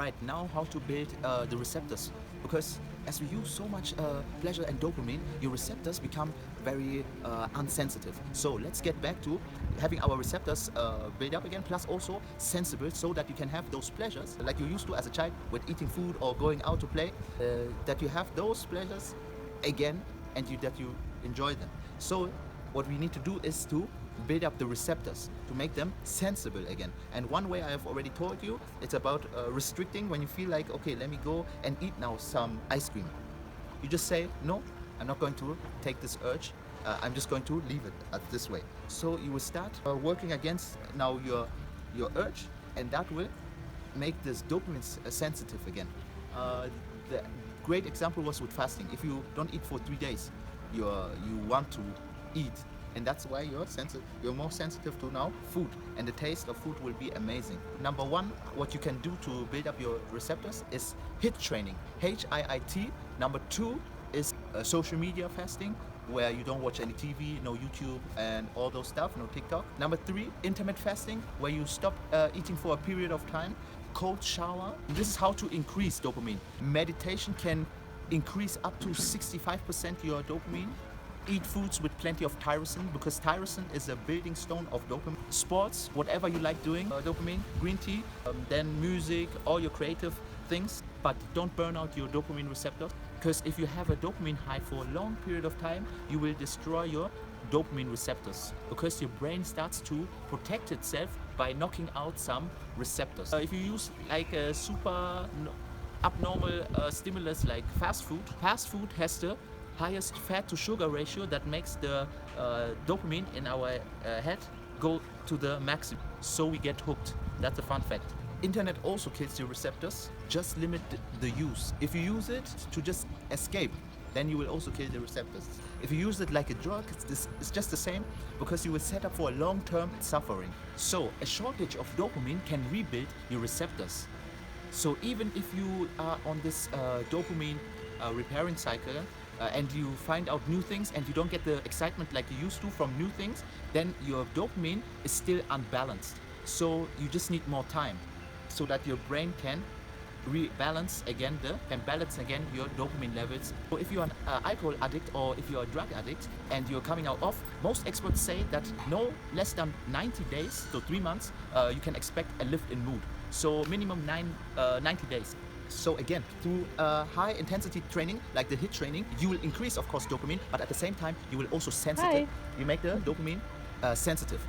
Right now, how to build the receptors, because as we use so much pleasure and dopamine, your receptors become very unsensitive. So let's get back to having our receptors build up again, plus also sensible, so that you can have those pleasures like you used to as a child with eating food or going out to play, that you have those pleasures again, and that you enjoy them. So what we need to do is to build up the receptors to make them sensible again. And one way I have already told you, it's about restricting. When you feel like, okay, let me go and eat now some ice cream, you just say, no, I'm not going to take this urge. I'm just going to leave it this way. So you will start working against now your urge, and that will make this dopamine sensitive again. The great example was with fasting. If you don't eat for 3 days, you want to eat, and that's why you're more sensitive to now food, and the taste of food will be amazing. Number one, what you can do to build up your receptors is HIIT training, HIIT. Number two is social media fasting, where you don't watch any TV, no YouTube and all those stuff, no TikTok. Number three, intermittent fasting, where you stop eating for a period of time. Cold shower. This is how to increase dopamine. Meditation can increase up to 65% your dopamine. Eat foods with plenty of tyrosine, because tyrosine is a building stone of dopamine. Sports, whatever you like doing, dopamine. Green tea, then music, all your creative things. But don't burn out your dopamine receptors, because if you have a dopamine high for a long period of time, you will destroy your dopamine receptors, because your brain starts to protect itself by knocking out some receptors. If you use like a super abnormal stimulus like fast food has the highest fat to sugar ratio that makes the dopamine in our head go to the maximum. So we get hooked. That's a fun fact. Internet also kills your receptors. Just limit the use. If you use it to just escape, then you will also kill the receptors. If you use it like a drug, it's just the same, because you will set up for a long-term suffering. So a shortage of dopamine can rebuild your receptors. So even if you are on this dopamine repairing cycle, and you find out new things and you don't get the excitement like you used to from new things, then your dopamine is still unbalanced. So you just need more time, so that your brain can balance again your dopamine levels. So if you're an alcohol addict, or if you're a drug addict and you're coming out of, most experts say that no less than 90 days, so 3 months, you can expect a lift in mood. So minimum 90 days. So again, through high intensity training like the HIIT training, you will increase, of course, dopamine, but at the same time you will also sensitive. Hi. You make the dopamine sensitive.